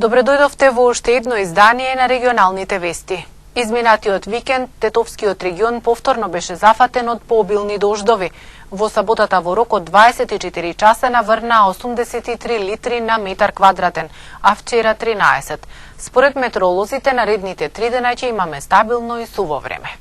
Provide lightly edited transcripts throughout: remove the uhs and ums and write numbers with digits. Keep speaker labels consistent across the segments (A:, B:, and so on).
A: Добре дојдовте во уште едно издание на регионалните вести. Изминатиот викенд Тетовскиот регион повторно беше зафатен од пообилни дождови. Во саботата во рок од 24 часа наврна 83 литри на метар квадратен, а вчера 13. Според метеоролозите, наредните 3 дена ќе имаме стабилно и суво време.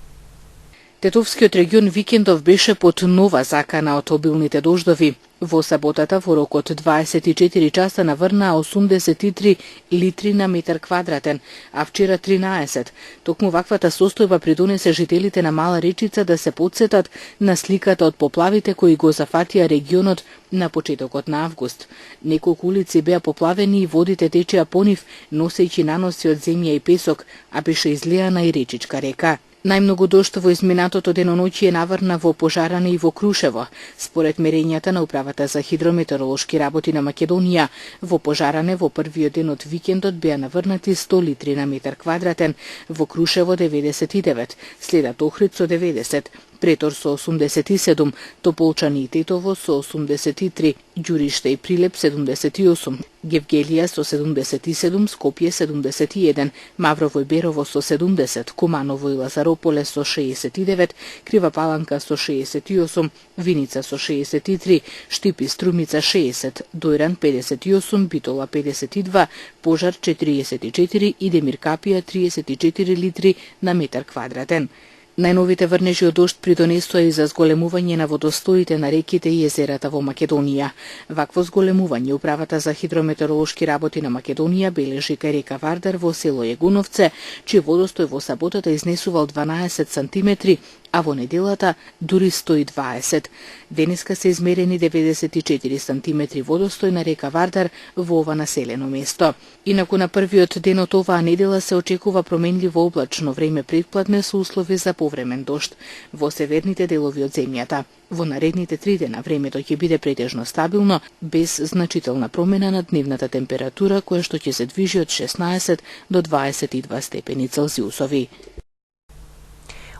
B: Тетовскиот регион викендов беше под нова закана од обилните дождови. Во саботата во рок од 24 часа наврна 83 литри на метар квадратен, а вчера 13. Токму ваквата состојба придонесе жителите на Мала Речица да се потсетат на сликата од поплавите кои го зафатија регионот на почетокот на август. Неколку улици беа поплавени и водите течеа по нив, носејќи наноси од земја и песок, а беше излеана и Речичка река. Најмногу дожд во изминатото деноноќие наврна во Пожаране и во Крушево. Според мерењата на Управата за хидрометеоролошки работи на Македонија, во Пожаране во првиот ден од викендот беа наврнати 100 литри на метар квадратен, во Крушево 99, следат Охрид со 90, Претор со 87, Тополчани и Тетово со 83, Ѓуриште и Прилеп 78, Гевгелија со 77, Скопје 71, Маврово и Берово со 70, Куманово и Лазарополе со 69, Крива Паланка со 68, Виница со 63, Штип и Струмица 60, Дојран 58, Битола 52, Пожар 44 и Демир Капија 34 литри на метар квадратен. Најновите врнежи од дожд придонесоа и за зголемување на водостоите на реките и езерата во Македонија. Вакво зголемување Управата за хидрометеоролошки работи на Македонија бележи кај река Вардар во село Јегуновце, чиј водостој во саботата изнесувал 12 сантиметри, а во неделата дури 120. Денеска се измерени 94 сантиметри водостој на река Вардар во ова населено место. Инаку на првиот ден од оваа недела се очекува променливо облачно време предпладне со услови за повремен дожд во северните делови од земјата. Во наредните 3 дена времето ќе биде претежно стабилно, без значителна промена на дневната температура, која што ќе се движи од 16 до 22 степени Целзиусови.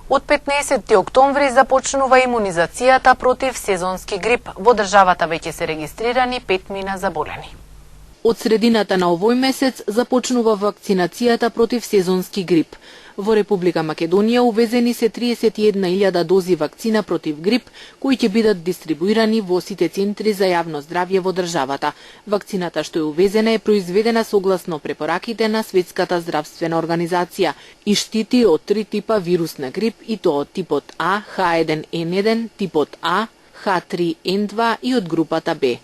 A: Од 15 октомври започнува имунизацијата против сезонски грип. Во државата веќе се регистрирани 5 заболени.
C: Од средината на овој месец започнува вакцинацијата против сезонски грип. Во Република Македонија увезени се 31.000 дози вакцина против грип, кои ќе бидат дистрибуирани во сите центри за јавно здравје во државата. Вакцината што е увезена е произведена согласно препораките на Светската здравствена организација и штити од 3 типа вирус на грип, и тоа од типот А, H1N1, типот А, H3N2 и од групата Б.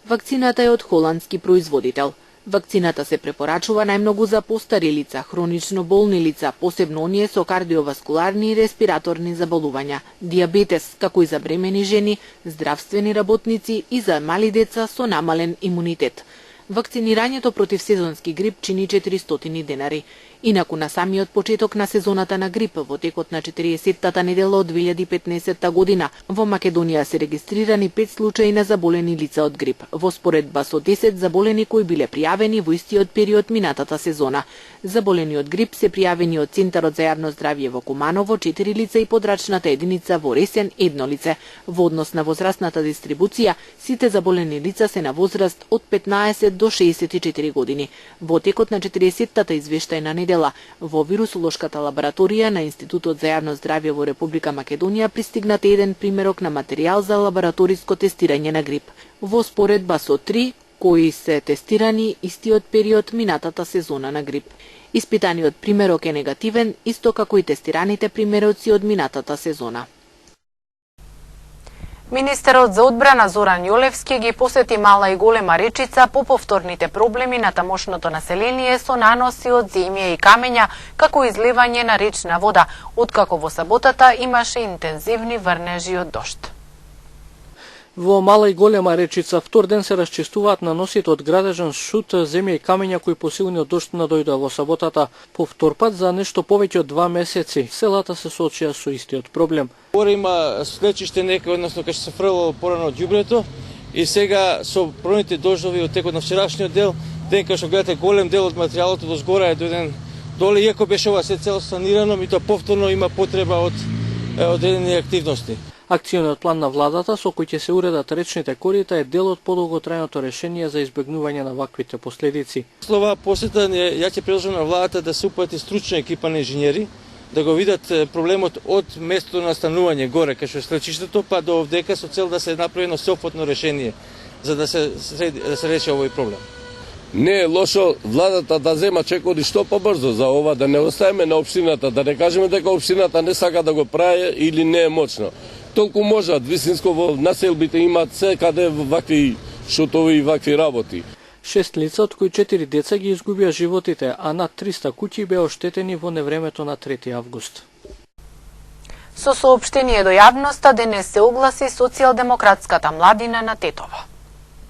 C: Вакцината е од холандски производител. Вакцината се препорачува најмногу за постари лица, хронично болни лица, посебно оние со кардиоваскуларни и респираторни заболувања, диабетес, како и за бремени жени, здравствени работници и за мали деца со намален имунитет. Вакцинирањето против сезонски грип чини 400 денари. Инаку на самиот почеток на сезоната на грип, во текот на 40-тата недела од 2015 година, во Македонија се регистрирани 5 случаи на заболени лица од грип, во споредба со 10 заболени кои биле пријавени во истиот период минатата сезона. Заболени од грип се пријавени од Центарот за јавно здравје во Куманово 4 лица и подрачната единица во Ресен 1 лице. Во однос на возрастната дистрибуција, сите заболени лица се на возраст од 15 до 64 години. Во текот на 40-тата извештајна недела во вирусолошката лабораторија на Институтот за јавно здравје во Република Македонија пристигнат еден примерок на материјал за лабораториско тестирање на грип. Во споредба со 3 кои се тестирани истиот период минатата сезона на грип. Испитаниот примерок е негативен, исто како и тестираните примероци од минатата сезона.
A: Министерот за одбрана Зоран Јолевски ги посети Мала и Голема Речица по повторните проблеми на тамошното население со наноси од земја и камења, како изливање на речна вода, откако во саботата имаше интензивни врнежи од дожд.
D: Во Мала и Голема Речица втор ден се расчистуваат наносите од градежен шут, земја и камења кои посилни од дожд надојдоа во саботата. По втор пат за нешто повеќе од 2 месеци селата се соочија со истиот проблем.
E: Горе има слечиште некој, односно кај што се фрлало порано од ѓубрето, и сега со проните дождови од текот на вчерашниот ден кај што гледате голем дел од материјалот од згора е дојден доле, иако беше ова се цело санирано, и тоа повторно има потреба од одредени активности.
D: Акциониот план на владата со кој ќе се уредат речните корита е дел од подолготрајното решение за избегнување на ваквите последици.
E: Слова посета ја ќе предложам на владата да се упати стручна екипа на инженери, да го видат проблемот од местото на настанување горе кај што е слечиштето па до овдека со цел да се направи едно сеопфатно решение за да се реши овој проблем.
F: Не е лошо владата да зема чекори што побрзо за ова, да не оставиме на општината, да не кажеме дека општината не сака да го прави или не е моćно. Толку можат, вистинско во населбите имаат секаде вакви шутови и вакви работи.
D: 6 лица, од кои 4 деца ги изгубија животите, а над 300 куќи беа оштетени во невремето на 3 август.
A: Со соопштение до јавноста денес се огласи социјалдемократската младина на Тетово.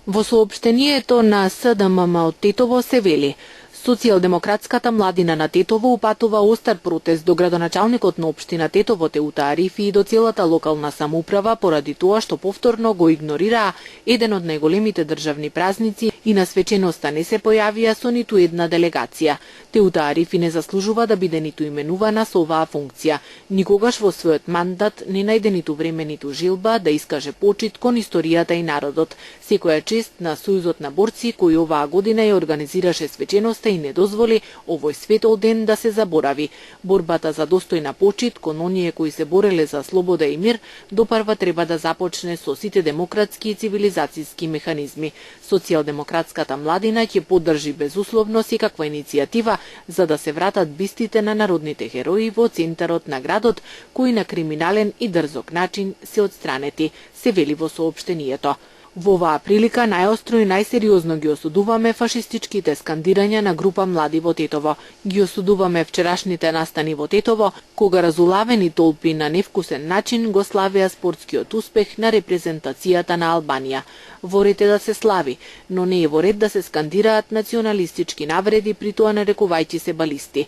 C: Во соопштението на СДММ од Тетово се вели: Социјалдемократската младина на Тетово упатува остар протест до градоначалникот на општина Тетово Теута Арифи и до целата локална самоуправа поради тоа што повторно го игнорираа еден од најголемите државни празници и на свеченоста не се појавија со ниту една делегација. Теута Арифи не заслужува да биде ниту именувана со оваа функција. Никогаш во својот мандат не најде ниту време ниту жилба да искаже почит кон историјата и народот. Секоја чест на Сојузот на борци кој оваа година ја организираше свеченоста и не дозволи овој светол ден да се заборави. Борбата за достојна почит кон оние кои се бореле за слобода и мир допарва треба да започне со сите демократски и цивилизацијски механизми. Социјалдемократската младина ќе поддржи безусловно секаква иницијатива за да се вратат бистите на народните херои во центарот на градот, кои на криминален и дрзок начин се отстранети, се вели во соопштението. Во оваа прилика најостро и најсериозно ги осудуваме фашистичките скандирања на група млади во Тетово. Ги осудуваме вчерашните настани во Тетово, кога разулавени толпи на невкусен начин го славеа спортскиот успех на репрезентацијата на Албанија. Во ред е да се слави, но не е во ред да се скандираат националистички навреди, при тоа нарекувајќи се балисти.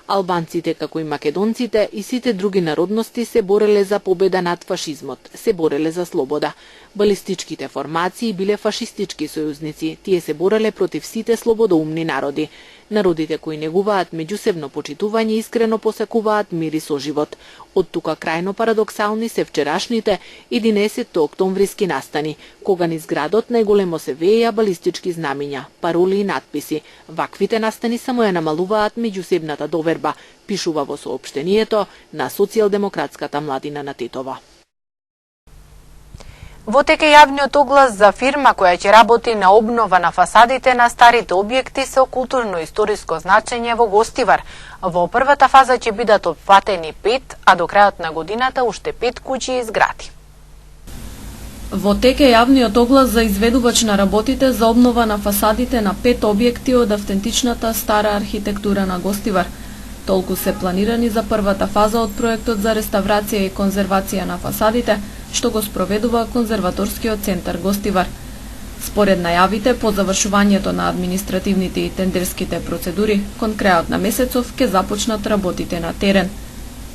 C: Албанците, како и македонците и сите други народности се бореле за победа над фашизмот, се бореле за слобода. Балистичките формации биле фашистички сојузници, тие се бореле против сите слободоумни народи. Народите кои негуваат меѓусебно почитување искрено посакуваат мир и соживот. Од тука крајно парадоксални се вчерашните 11 октомвриски настани, кога низ градот најголемо се вееја балистички знамиња, пароли и надписи. Ваквите настани само ја намалуваат меѓусебната доверба, пишува во соопштението на Социјалдемократската младина на Тетово.
A: Во тек е јавниот оглас за фирма која ќе работи на обнова на фасадите на старите објекти со културно-историско значење во Гостивар. Во првата фаза ќе бидат опфатени 5, а до крајот на годината уште 5 куќи и згради.
G: Во тек е јавниот оглас за изведувач на работите за обнова на фасадите на 5 објекти од автентичната стара архитектура на Гостивар. Толку се планирани за првата фаза од проектот за реставрација и конзервација на фасадите, што го спроведува Конзерваторскиот центар Гостивар. Според најавите, по завршувањето на административните и тендерските процедури, кон крајот на месецов ќе започнат работите на терен.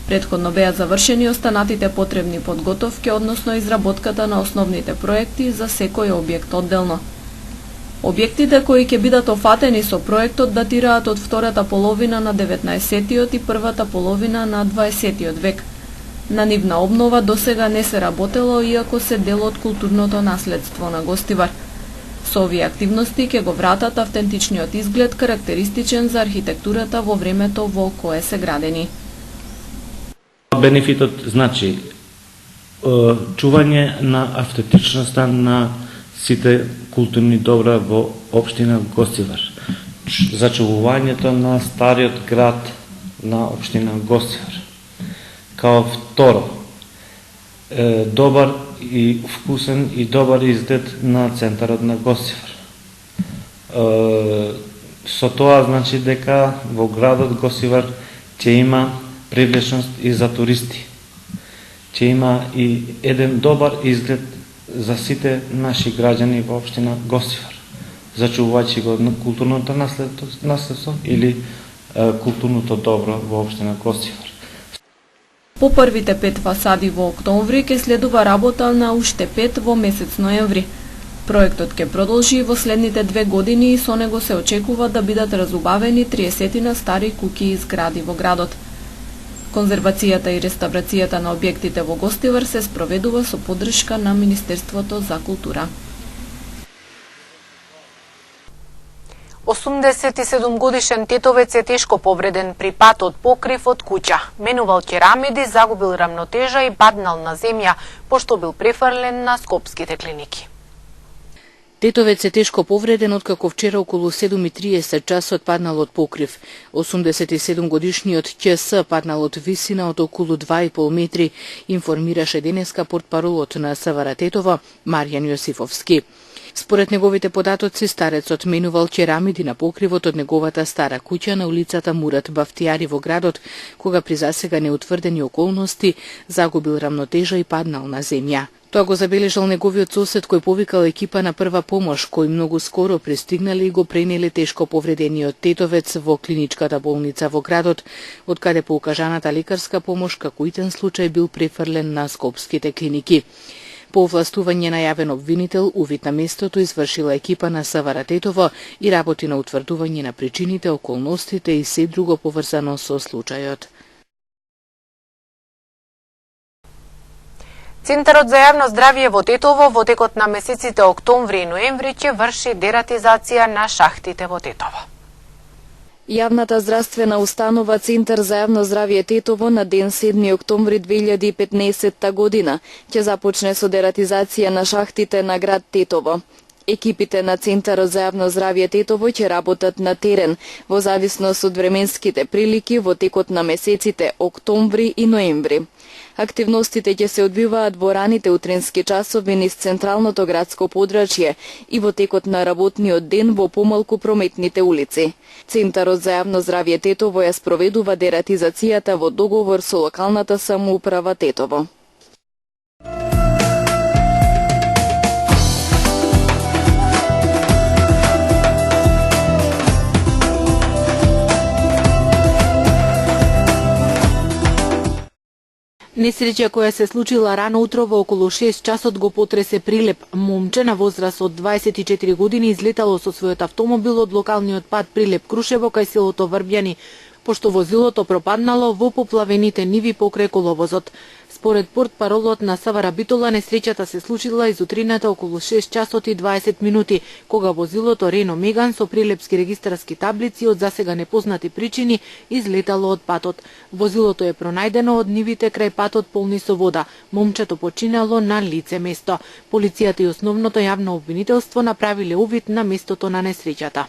G: Претходно беа завршени останатите потребни подготовки, односно изработката на основните проекти за секој објект одделно. Објектите кои ќе бидат офатени со проектот датираат од втората половина на 19-тиот и првата половина на 20-тиот век. На нивна обнова досега не се работело, иако се дел од културното наследство на Гостивар. Со овие активности ќе го вратат автентичниот изглед, карактеристичен за архитектурата во времето во кое се градени.
H: Бенефитот значи чување на автентичноста на сите културни добра во општина Гостивар, зачувувањето на стариот град на општина Гостивар. Као второ, добар и вкусен и добар изглед на центарот на Гостивар. Со тоа значи дека во градот Гостивар ќе има привлечност и за туристи. Ќе има и еден добар изглед за сите наши граѓани во општина Гостивар, зачувајќи го на културното наследство или културното добро во општина Гостивар.
G: По првите 5 фасади во октомври ќе следува работа на уште 5 во месец ноември. Проектот ќе продолжи во следните 2 години и со него се очекува да бидат разубавени 30 стари куќи и згради во градот. Конзервацијата и реставрацијата на објектите во Гостивар се спроведува со поддршка на Министерството за култура.
A: 87-годишен тетовец е тешко повреден при пат од покрив од куќа. Менувал керамиди, загубил рамнотежа и паднал на земја, пошто бил префрлен на скопските клиники.
B: Тетовец е тешко повреден откако вчера околу 7:30 часот паднал од покрив. 87-годишниот ќс паднал од висина од околу 2,5 метри, информираше денеска портпаролот на СВР Тетово Маријан Јосифовски. Според неговите податоци, старецот менувал керамиди на покривот од неговата стара куќа на улицата Мурат Бафтијари во градот, кога при засега неутврдени околности загубил рамнотежа и паднал на земја. Тоа го забележал неговиот сосед кој повикал екипа на прва помош, кои многу скоро пристигнале и го пренеле тешко повредениот тетовец во клиничката болница во градот, од каде по укажаната лекарска помош како итен случај бил префрлен на скопските клиники. По овластување на јавен обвинител, увид на местото извршила екипа на СВР Тетово и работи на утврдување на причините, околностите и се друго поврзано со случајот.
A: Центарот за јавно здравје во Тетово во текот на месеците октомври и ноември ќе врши дератизација на шахтите во Тетово.
I: Јавната здравствена установа Центар за јавно здравје Тетово на ден 7 октомври 2015 година ќе започне со дератизација на шахтите на град Тетово. Екипите на Центарот за јавно здравје Тетово ќе работат на терен во зависност од временските прилики во текот на месеците октомври и ноември. Активностите ќе се одвиваат во раните утрински часови низ централното градско подрачје и во текот на работниот ден во помалку прометните улици. Центарот за јавно здравје Тетово ја спроведува дератизацијата во договор со локалната самоуправа Тетово.
C: Несреќа која се случила рано утро во околу 6 часот го потресе Прилеп. Момче на возраст од 24 години излетало со својот автомобил од локалниот пат Прилеп-Крушево кај селото Врбјани, пошто возилото пропаднало во поплавените ниви покрај коловозот. Според портпаролот на СВР Битола, несреќата се случила изутрината околу 6 часот и 20 минути, кога возилото Рено Меган со прилепски регистарски таблици од засега непознати причини излетало од патот. Возилото е пронајдено од нивите крај патот полни со вода. Момчето починало на лице место. Полицијата и основното јавно обвинителство направиле увид на местото на несреќата.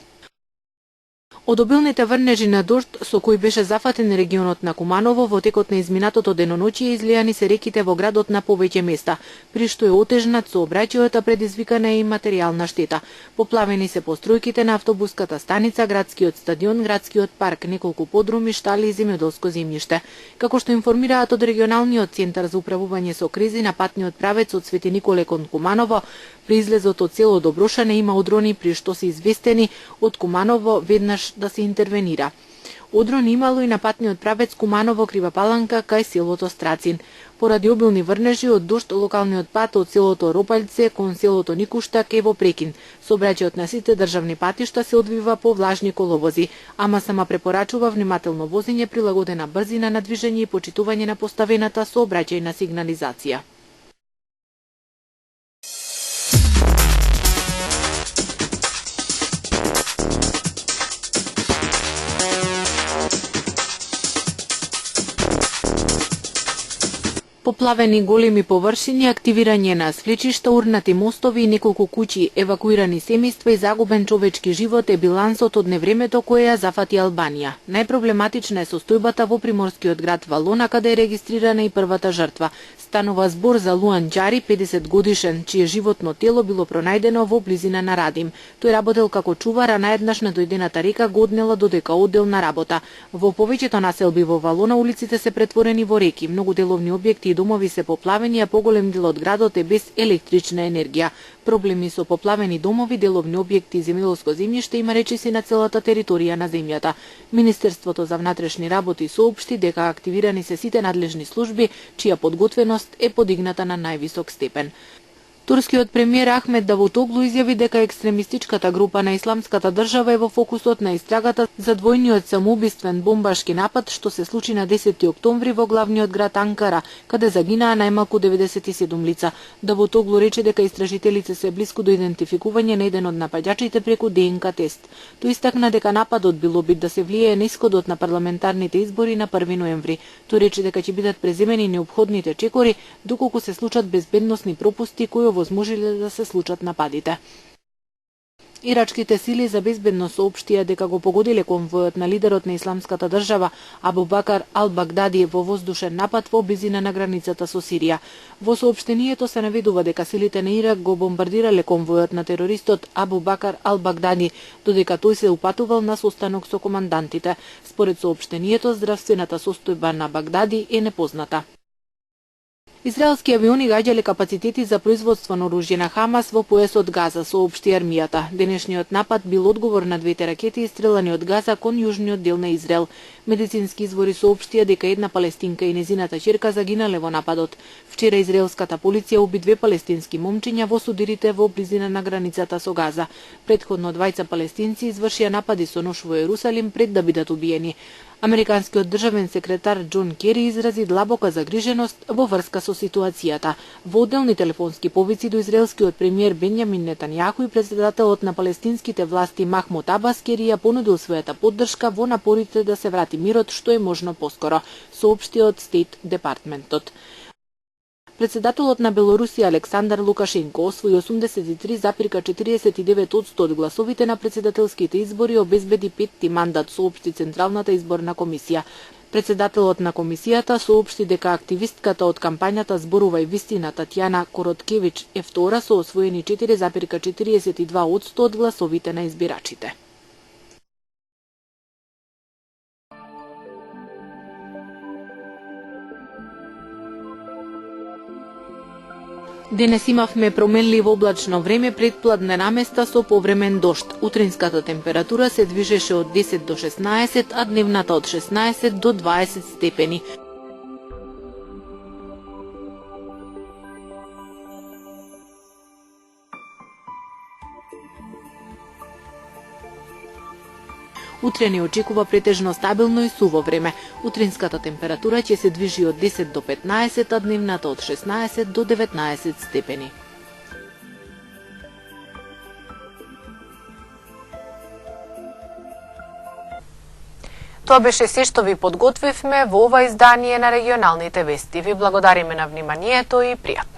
C: Од обилните врнежи на дожд со кои беше зафатен регионот на Куманово во текот на изминатото деноноќие излијани се реките во градот на повеќе места, при што е отежнат сообраќајот, предизвикана и материјална штета. Поплавени се постројките на автобуската станица, градскиот стадион, градскиот парк, неколку подруми, штали и земјоделско земјиште. Како што информираат од регионалниот центар за управување со кризи на патниот правец од Свети Николе кон Куманово, при излезот од село Доброшане има одрони при што се известени од Куманово веднаш да се интервенира. Одрони имало и на патниот правец Куманово-Крива Паланка кај селото Страцин. Поради обилни врнежи од дожд, локалниот пат од селото Ропалјце кон селото Никуштак е во прекин. Сообраќајот на сите државни патишта се одвива по влажни коловози, ама сама препорачува внимателно возење, прилагодена брзина на движење и почитување на поставената сообраќајна сигнализација. Поплавени големи површини, активирање на свлечишта, урнати мостови и неколку куќи, евакуирани семејства и загубен човечки живот е билансот од невремето кое ја зафати Албанија. Најпроблематична е состојбата во приморскиот град Валона, каде е регистрирана и првата жртва. Станува збор за Луан Џари, 50 годишен, чие животно тело било пронајдено во близина на Радим. Тој работел како чувар, а наеднаш на дојдената река го однела додека одел на работа. Во повеќето населби во Валона улиците се претворени во реки, многу деловни објекти и домови се поплавени, а поголем дел од градот е без електрична енергија. Проблеми со поплавени домови, деловни објекти и земјоделско земјиште има речиси на целата територија на земјата. Министерството за внатрешни работи соопшти дека активирани се сите надлежни служби, чија подготвеност е подигната на највисок степен. Турскиот премиер Ахмед Давутоглу изјави дека екстремистичката група на Исламската држава е во фокусот на истрагата за двојниот самоубиствен бомбашки напад што се случи на 10 октомври во главниот град Анкара, каде загинаа најмалку 97 лица. Давутоглу рече дека истражителите се блиску до идентификување на еден од напаѓачите преку ДНК тест. Тој истакна дека нападот бил обид да се влијае на исходот на парламентарните избори на 1 ноември. Тој рече дека ќе бидат преземени неопходните чекори доколку се случат безбедносни пропусти кои овозможиле да се случат нападите. Ирачките сили за безбедност соопштија дека го погодиле конвојот на лидерот на Исламската држава Абу Бакар Ал-Багдади во воздушен напад во близина на границата со Сирија. Во соопштението се наведува дека силите на Ирак го бомбардирале конвојот на терористот Абу Бакар Ал-Багдади, додека тој се упатувал на состанок со командантите. Според соопштението, здравствената состојба на Багдади е непозната. Израелски авиони гаѓале капацитети за производство на оружје на Хамас во појасот Газа, соопшти армијата. Денешниот напад бил одговор на двете ракети истрелани од Газа кон јужниот дел на Израел. Медицински извори соопштија дека една палестинка и незината ќерка загинале во нападот. Вчера израелската полиција уби 2 палестински момчиња во судирите во близина на границата со Газа. Претходно 2 палестинци извршија напади со нош во Ерусалим пред да бидат убиени. Американскиот државен секретар Џон Кери изрази длабока загриженост во врска со ситуацијата. Во одделни телефонски повици до израелскиот премиер Бенјамин Нетањаху и председателот на палестинските власти Махмуд Абас, Кери ја понудил својата поддршка во напорите да се врати мирот што е можно поскоро, соопшти од Стейт Департментот. Председателот на Белорусија Александар Лукашенко освои 83,49% од гласовите на председателските избори и обезбеди 5ти мандат, соопшти Централната изборна комисија. Председателот на комисијата соопшти дека активистката од кампањата Зборувај вистина Татјана Короткевич е втора со освоени 4,42% од гласовите на избирачите. Денес имавме променливо облачно време пред пладне наместа со повремен дожд. Утринската температура се движеше од 10 до 16, а дневната од 16 до 20 степени. Утре ни очекува претежно стабилно и суво време. Утринската температура ќе се движи од 10 до 15, а дневната од 16 до 19 степени.
A: Тоа беше се што ви подготвивме во ова издание на регионалните вести. Ви благодариме на вниманието и пријатно.